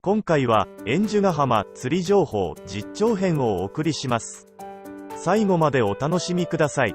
今回は円珠ヶ浜釣り情報実況編をお送りします。最後までお楽しみください。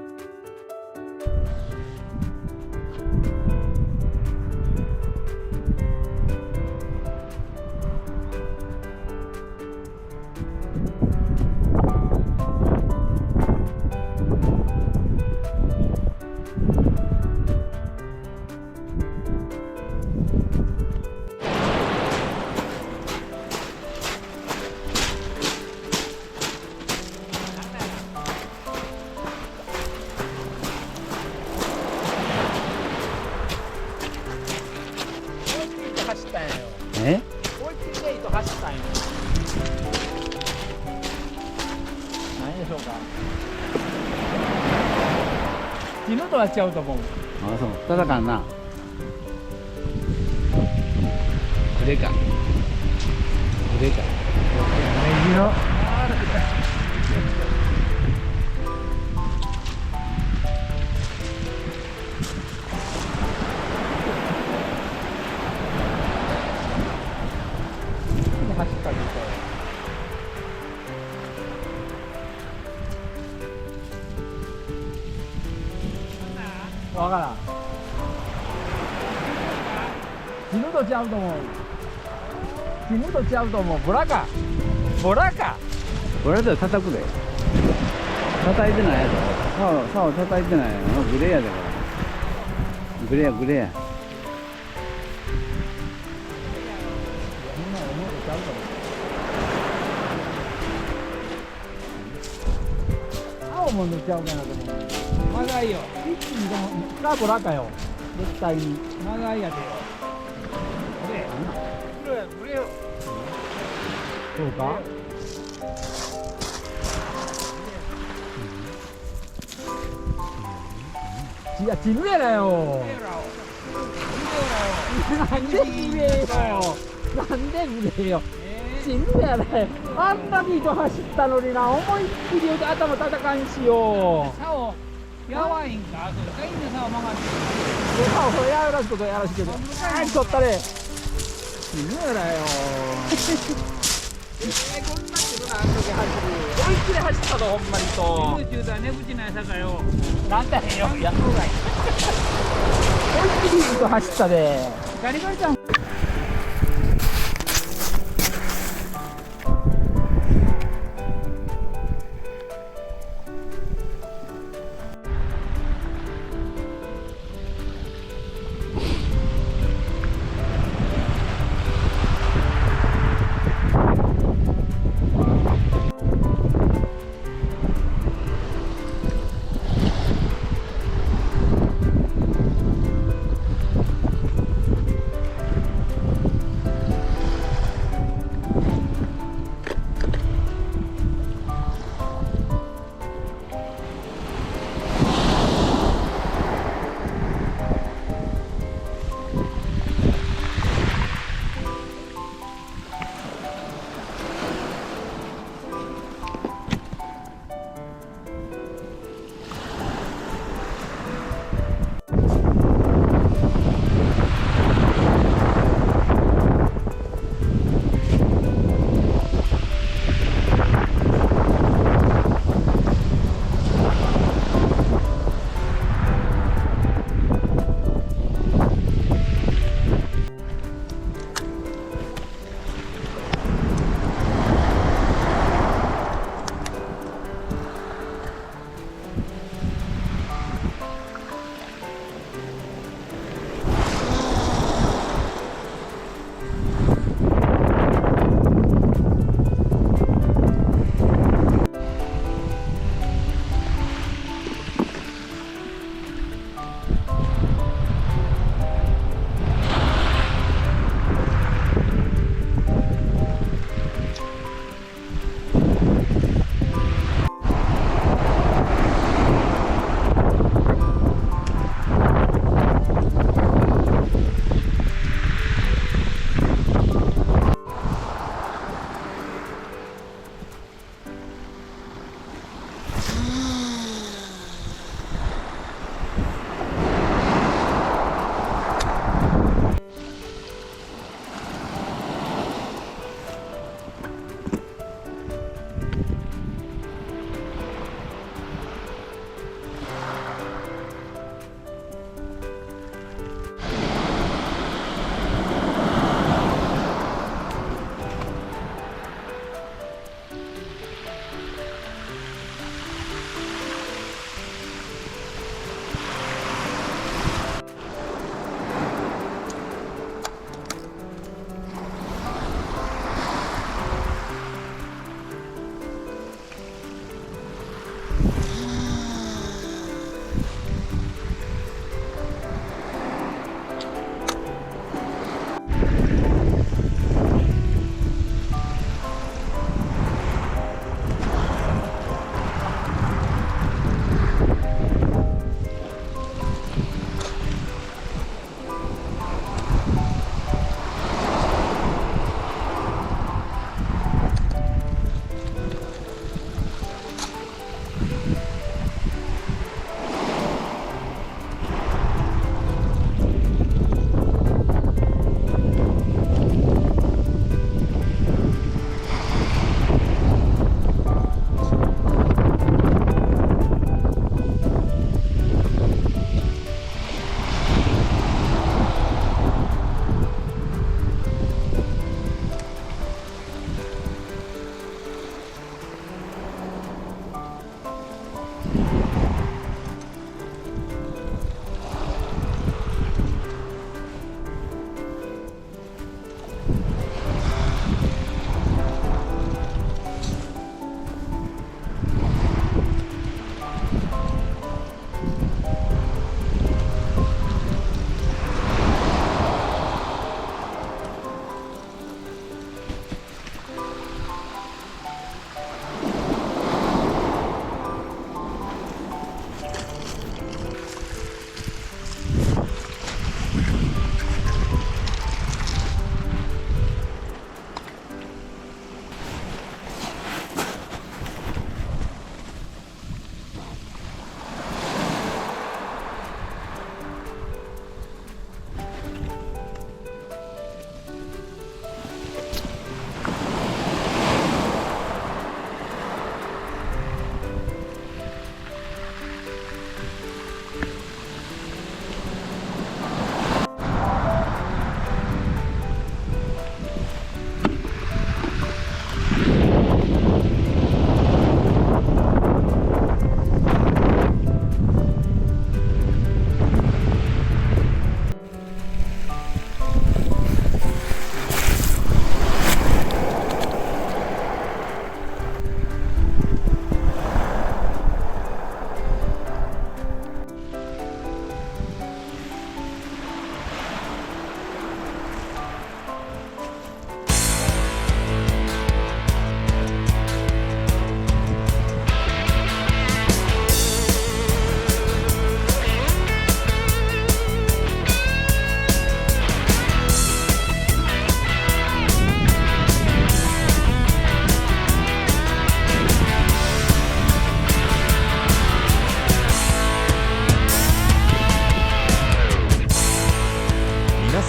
走ったんやよ。え？思いっきりで糸走ったんよ。何でしょうか。死ぬとは違うと思う。あ、そう。ただかんな。これか。これか。ネギの。走ったんですよ。わからん。死ぬとちゃうと思う。死ぬとちゃうと思う。ボラか。ボラか。これで叩くで。叩いてないやつ。そう、叩いてないやつ。グレーやで、これ。グレーや、グレーや。みんな思うとちゃうと思う。青も塗っちゃうかなと思う。まだいいよ。一気にでも、ラボラかよ。絶対に。まだいいやでよ。これ。これよ。そうか。いや、ちぐれだよ。なんでグレーよ。なんでグレーよ。死ぬやない。あんなに糸走ったのにな、思いっきり頭叩かんしよ。竿やわいんか、それかいんで竿曲がってそれやらしことやらしいけど、あんとったれ。死ぬやだよ。こんなってるな、あん時走る。思いっきり走ったの、ほんまにと。る。中だねぶちないさかよ。なんだよ、やっとがい。思いっきり糸走ったで。ガリガリちゃん。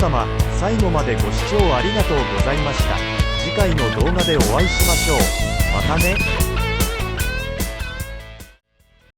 様、最後までご視聴ありがとうございました。次回の動画でお会いしましょう。またね。